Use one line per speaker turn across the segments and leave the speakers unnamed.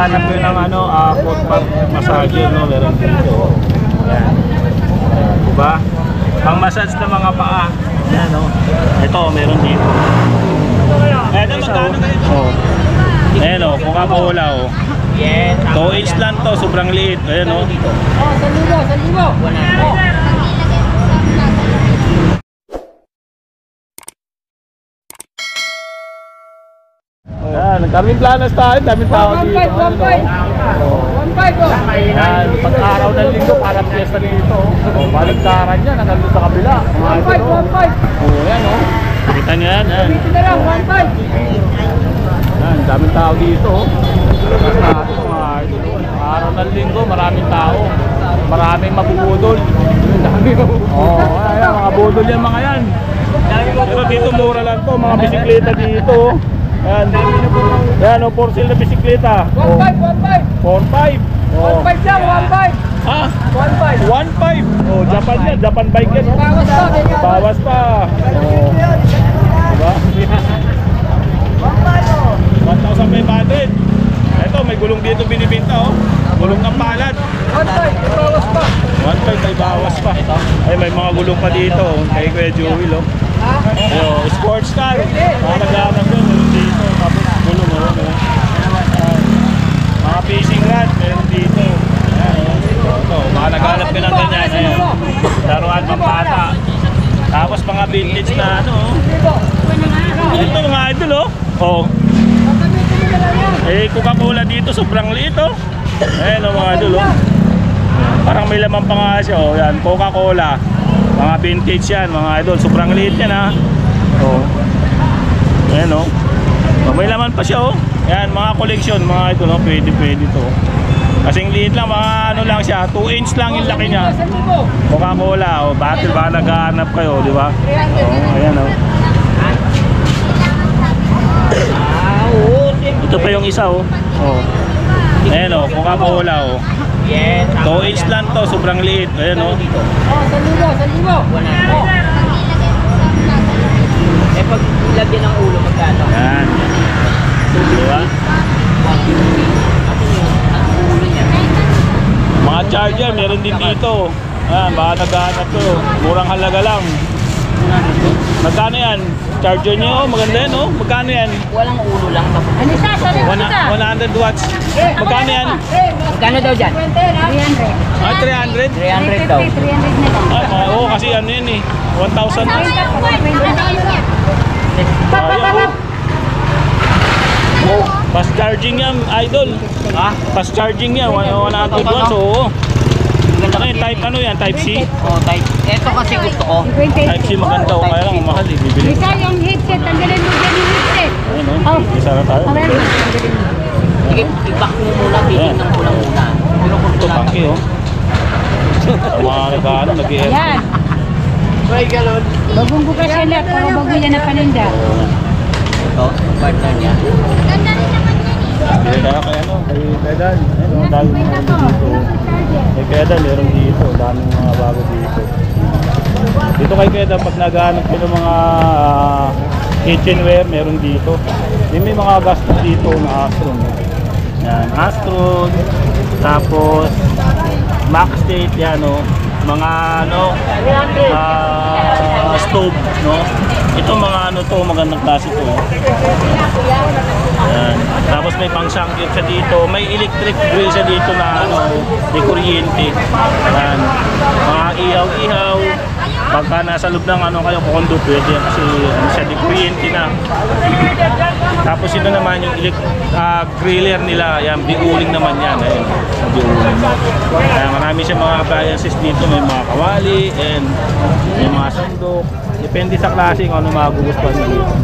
naghahanap ko ng ano, foot massager, no? Meron dito. Yan. Diba? Pang-massage na mga paa. Yan, no? Ito, meron dito. Ito, magkano ganito? Ayan, o, Coca-Cola, o. 2 inch lang to, sobrang liit. Ayan, o. Yan, daming planas tayo, daming tao dito. 1.5 yan, pag-araw ng linggo, parang fiesta dito. Baligtaran yan, nandun sa kabila. 1.5 oh, yan o. Kita nyo yan, yan. Yan, daming tao dito. Araw ng linggo, maraming tao. Maraming mabubudol. Oh, ayan, mga budol yan, mga yan. Pero dito mura lang to, mga bisikleta dito. Yan, yan o, for sale na bisikleta. 1.5 oh. 1.5 lang, 1.5. Ha? 1.5 oh, Japan yan, Japan bike yan. Bawas pa. Oh. Diba? 1,500. Ito, may gulong dito binibinta oh. Gulong ng palad. 1.5 may bawas pa. Ay, may mga gulong pa dito kay Kuya Jewel oh. Ayo, sports car. Naghahanap yun dito. Tapos gulong oh. Mga fishing rod meron dito. Ito, mga naghanap ka ng ganyan. Ayan. Laruan pampata. Tapos mga vintage na ano. Ito mga idol oh. Oh. Eh, Coca-Cola dito sobrang liit oh. Ayan oh mga idol oh. Parang may laman pa nga siya oh. Yan, Coca-Cola. Mga vintage yan mga idol. Sobrang liit yan ha. Oh. Ayan oh. May laman pa siya oh. Yan, mga collection mga idol oh. Pwede to. Kasing liit lang, mga ano lang siya, 2 inch lang yung laki niya. Coca-Cola, oh, battle ba naghahanap kayo, di ba? Oh, ayan oh. Ito pa yung isa oh. Oh. Ayan oh, Coca-Cola oh. 2 inch lang to, sobrang liit. Ayan oh.
Eh pag ilagyan ng ulo magkano?
Yan. Diba? Mga charger, meron din dito. Ayan, baka naghahanap to. Murang halaga lang. Magkano yan? Charger niyo, oh, maganda yan, oh. Magkano yan?
Walang ulo lang.
100 watts. Magkano yan?
Magkano daw dyan?
300. Ah, 300?
300 daw.
300 na daw.
Oo, kasi ano yan eh. 1,000 na. Oh, fast charging yan, idol.
Ha?
Fast charging yan, 100 watts, oo. Ano yung type, ano yan? Type C?
Oh, type. Ito kasi gusto ko.
Type C maganda o kaya lang mahal eh, bibili.
Isa yung headset, tanggalin mo dyan yung headset.
Ayun o, isa na tayo.
Sige, i-back mo muna, titignan ko lang muna.
Ito, pangki o. Ang mga nagkaano, nag-i-air.
Yan.
May galon.
Bagong bukas yan na, pero bago yan na paninda.
Ito, partner niya.
Bili kaya kay ano, kay Pedal. Ayun o, dami mga dito. Kay Pedal, meron dito. Daming mga bago dito. Dito kay Pedal, pag naghahanap ko ng mga kitchenware, meron dito. May mga gastos dito na Astron. Yan, Astron. Tapos, Max State, yan o. Mga ano, stove, no? Ito mga ano to, magandang klase to. Yan. Tapos may pang-sangkit siya dito. May electric grill siya dito na ano, di kuryente. Yan. Mga ihaw-ihaw. Pagka nasa loob ng ano kayo, kondo, pwede kasi ano siya, di kuryente na. Tapos ito naman yung griller nila. Yan, di-uling naman yan. Ayun, di-uling. Marami siya mga appliances dito. May mga kawali and may mga sandok. Depende sa klase kung ano magugustuhan nyo dito.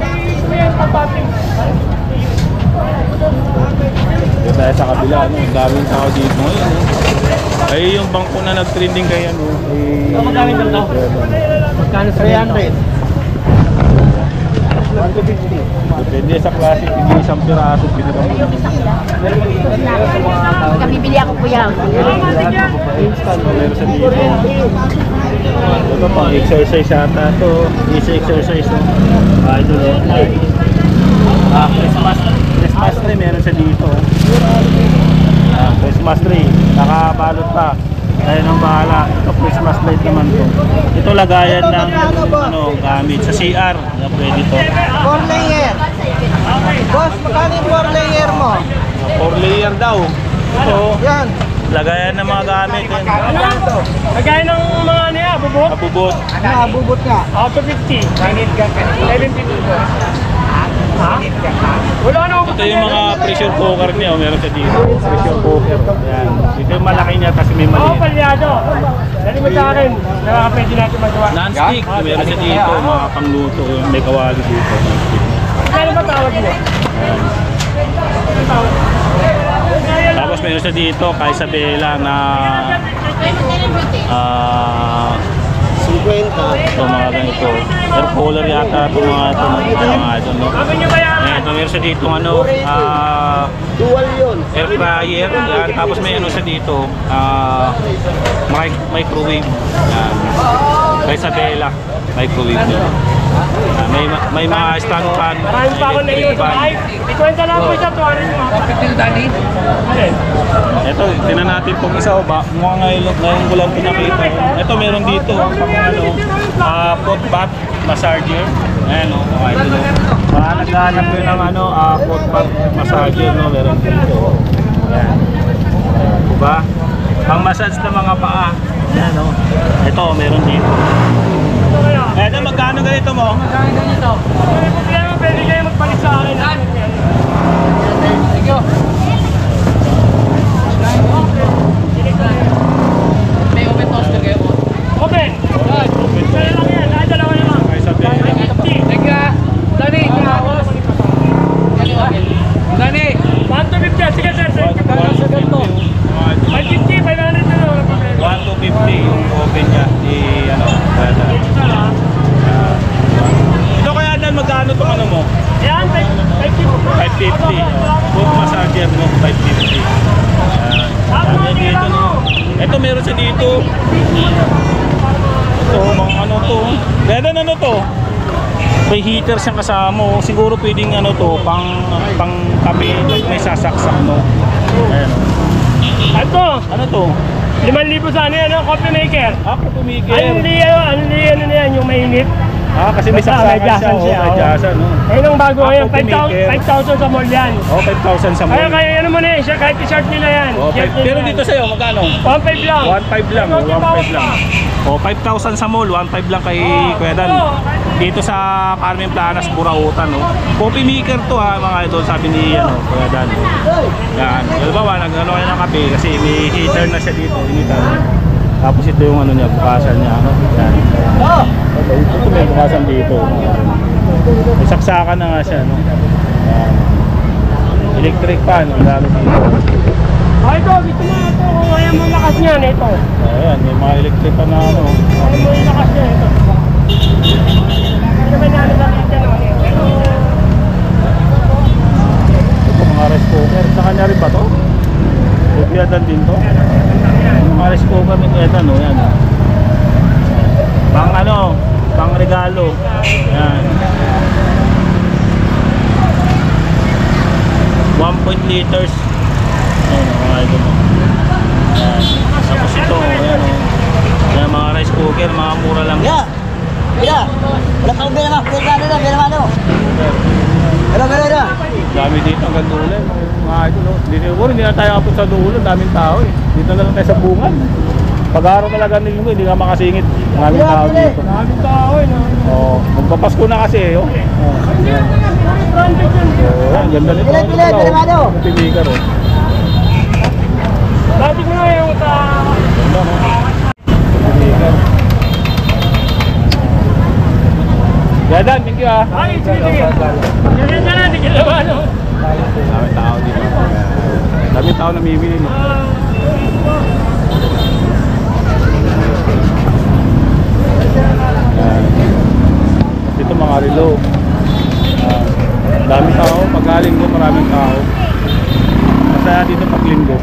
Dito tayo sa kabila, no? Ang daming tao dito ngayon, no? Ay yung bangko na nag-trending kaya, no?
Magkano daw? Magkano 300?
150. Depende sa klase, hindi isang piraso pinagam mo.
Kabibili ako po yan.
Meron sa dito. Ito pang exercise ata ito. Easy exercise, no? Idol, no? Christmas tree meron sa dito. Christmas tree. Nakabalot pa. Kaya nang bahala. Ito Christmas light naman to. Ito lagayan ng gamit sa CR. Na pwede to.
4 layer. Boss, magkano yung 4 layer mo?
4 layer daw. Ito.
Yan.
Lagayan ng mga gamit.
Lagay ng mga niya, bubot.
Abubot.
Nakabubot ka.
Auto 50. 1150. Ha? Wala na ako.
Ito yung mga pressure cooker niya. Meron siya dito. Pressure cooker. Yan. Ito yung malaki niya kasi may
Oo,
maliit.
palyado. Dali mo sa akin. Nakakapwede natin magawa.
Non-stick. Meron siya dito. Mga pangluto. May kawali dito. Non-stick.
Kaya ba tawag mo?
Tapos meron siya dito kay Isabela na
50.
ito mga ganito. Air cooler yata ito mga ito. Mga ito no.
Sabi niyo ba yan?
Ito meron siya dito
Dual yun.
air fryer. Yan. Tapos may ano siya dito microwave. Yan. Kay Isabela microwave niya. May mga stand fan.
Marami pa ako
electric
naiuto.
fan.
Ay, ikwenta lang po siya. Tuwarin mo. Alin?
Ito, tinan natin kung isa o ba. Mukhang ngayon ko lang pinakita. Ito, meron dito. Pot bath massager. Ayan o, mga ito. Para naghahanap yun ng pot bath massager. No? Meron dito. Ayan. Diba? Pang massage ng mga paa. Ayan o. Ito, meron dito. Ito, magkano ganito mo?
May problema, pwede kayo magpalit sa akin. Thank you. May open toaster kayo mo? Open! Kaya lang yan, ay dalawa na lang.
Kay Isabela.
Thank you. Dani! Dani! 1 to 50, sige sir. 550, 500 na lang.
1 to 50 yung open niya. Ito kaya Dan, magkano itong ano mo?
Yan, 550.
550. Foot massager mo, 550. Dami dito no. Ito meron siya dito. Ito, mga ano to. Ganda ano to? May heater siyang kasama. Siguro pwedeng ano to, pang kape, may sasaksak no. Ayan.
Ito,
Ano to?
5,000 sa ano yan, coffee maker.
Ako tumigil.
Ano na yan, yung mainit.
Kasi may saksakan siya. May jasan no.
Ayun ang bago ngayon,
Ako tumiker.
5,000 sa mall yan.
5,000 sa
Kaya
mall.
ano mo na eh, siya, kahit t-shirt nila yan. Shirt nila
Pero
yan.
dito sa'yo, magkano?
1,500 lang.
1.5 lang, 1.5 lang. 5,000 sa mall, 1.5 lang kay Kuya Dan. Dito sa Carmen Planas, Burautan, no. Coffee maker to ha, mga idol, sabi ni Kuya Dan. Yan. Halimbawa, nag-ano kayo ng kape kasi may heater na siya dito, initan. Tapos ito yung ano niya, bukasan niya, ano. Yan. Ito may bukasan dito. May saksakan na nga siya, no. Yan. Electric fan, lalo dito.
Ay, ito, gusto mo ito, kung ayaw mo lakas niyan, ito.
Ayan, may mga electric fan na ano.
Ayaw mo yung lakas niyan, ito. Ano naman na lang dyan,
Ito mga rice cooker. Sa kanya rin ba to? Kuya din to? Mga rice cooker ni Kuya Dan, yan. Pang ano, pang regalo. Yan. 1 liters. Ayan, mga ito mo. Yan. Tapos ito, ayan o. Yan, mga rice cooker, mga mura lang.
Wala kang bela mo. Bela.
Dami dito ang gandulan. Mga ito, no? Hindi na tayo kapot sa dulo. Daming tao eh. Dito na lang tayo sa bungan. Pag-araw talaga ng linggo, hindi nga makasingit. Maraming tao dito.
Maraming tao, eh.
Oo. Magpapasko na kasi eh. Oh. Yan.
Branded yun.
Ang ganda nito. Pimigar oh.
Dati mo nga yung sa...
Ganda no? Pimigar. Gadan, thank you ah.
Ay, sige. Ganyan na natin, ginawa, no?
Daming tao dito. Daming tao namimili no? Dito mga relo. Dami tao, pag linggo maraming tao. Masaya dito pag linggo.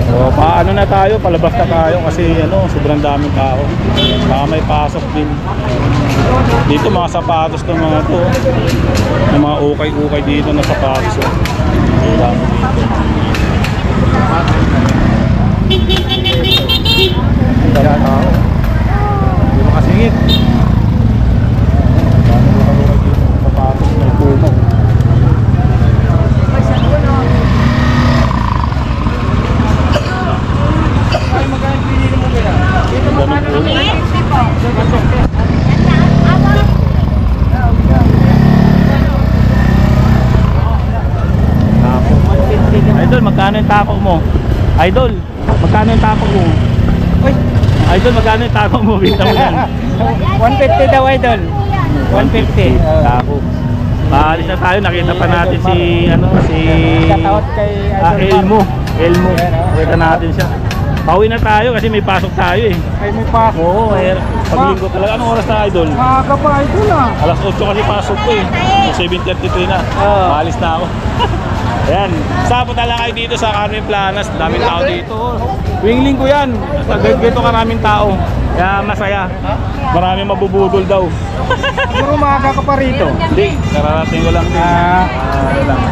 So, ano na tayo, palabas na tayo kasi ano, sobrang daming tao. Baka may pasok din. Dito mga sapatos ng mga to. Ng mga ukay-ukay dito na sapatos. Ang dami dito. Kaya tao. Hindi makasingit. Ang dami ukay-ukay dito ng sapatos ng Puma. Idol, magkano yung tako mo? Idol, magkano yung tako mo?
Uy,
Idol, magkano yung tako mo? Bita mo yan.
150 daw, idol. 150.
Tako. Paalis na tayo, nakita pa natin si
Katawat kay idol.
Elmo. Nakita natin siya. Pauwi na tayo kasi may pasok tayo eh.
Ay, may pasok.
Oo, paglinggo talaga. Anong oras na, Idol?
Maaga pa, idol ah.
Alas 8 kasi pasok ko eh. 7:33 na. Maalis na ako. Ayan. Punta lang kayo dito sa Carmen Planas. Daming tao dito. Tuwing linggo yan. Dito karaming tao. Kaya masaya. Maraming mabubudol daw.
Siguro maaga ka pa rito.
Hindi. Kararating ko lang din. Ano lang.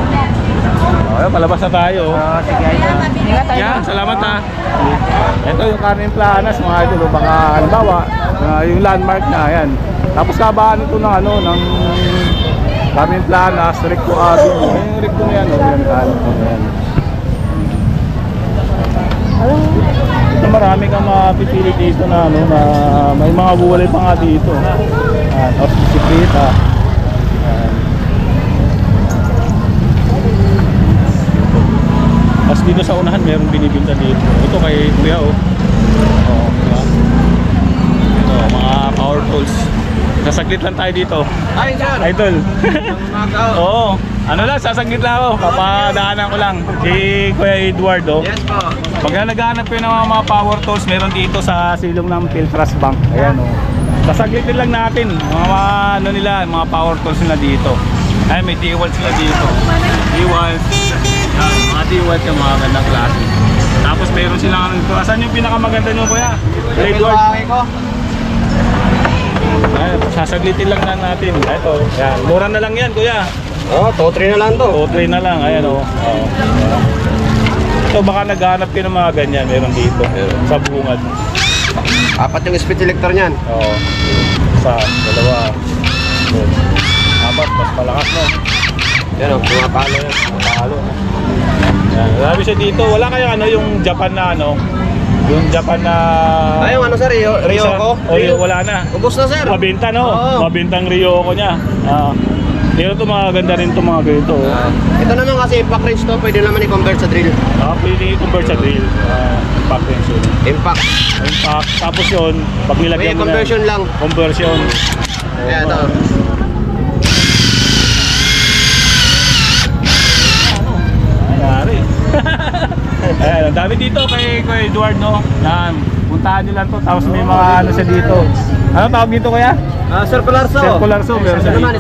Okay, palabas na tayo.
Sige, idol. Ingat, idol.
Yan, salamat ha. Ito yung Carmen Planas mga idol. Baka halimbawa, yung landmark na yan. Tapos kabaan ito ng ano, ng Carmen Planas, Recto Avenue. Yung Recto na yan, yan yan. Ito marami kang mapipili dito na ano, na may mga buwalay pa nga dito. Tapos bisikleta. Tapos dito sa unahan mayroong binibinta dito. Ito kay Kuya oh. Oh, diba? Ito, mga power tools. Sasaglit lang tayo dito.
Ay, sir.
Idol. Oo. Ano lang, sasaglit lang ako. Papadaanan ko lang. Si Kuya Eduardo.
Yes po.
Pag naghahanap kayo ng mga power tools, meron dito sa silong ng Philtrust Bank. Ayan oh. Sasaglitin lang natin. Mga ano nila, mga power tools nila dito. Ay, may D-Wall sila dito. D-Wall. Mga D-Wall yung mga gandang klase. Tapos meron silang ano. Saan yung pinakamaganda nyo, Kuya? Edward. Ay, sasaglitin lang na natin. Ito, yan. Mura na lang yan, Kuya.
Oh, 2-3 na lang to.
2-3 na lang, ayan o. Oh. Ito, baka naghahanap kayo ng mga ganyan. Meron dito, sa bungad.
4 yung speed selector niyan.
Oo. Isa, dalawa. Good. Apat, mas malakas no.
Yan o, pumapalo yan.
Pumapalo. Yan. Grabe siya dito. Wala kayang ano, yung Japan na ano. Yung Japan na...
Ay, yung ano sir, Ryoko?
Wala na.
Ubus na sir.
Mabenta no?
Oo.
Mabentang Ryoko niya. Pero ito mga ganda rin ito mga ganito.
Ito naman kasi impact range to, pwede naman i-convert sa drill.
Pwede i-convert sa drill. Impact range yun.
Impact.
Impact. Tapos yun, pag nilagyan mo na...
conversion lang.
Conversion.
Kaya ito.
Nangyari. Ayan, ang dami dito kay Eduard no. Yan, puntahan nyo lang to. Tapos may mga ano siya dito. Ano tawag dito Kuya?
Circular saw.
Circular saw. Meron siya dito.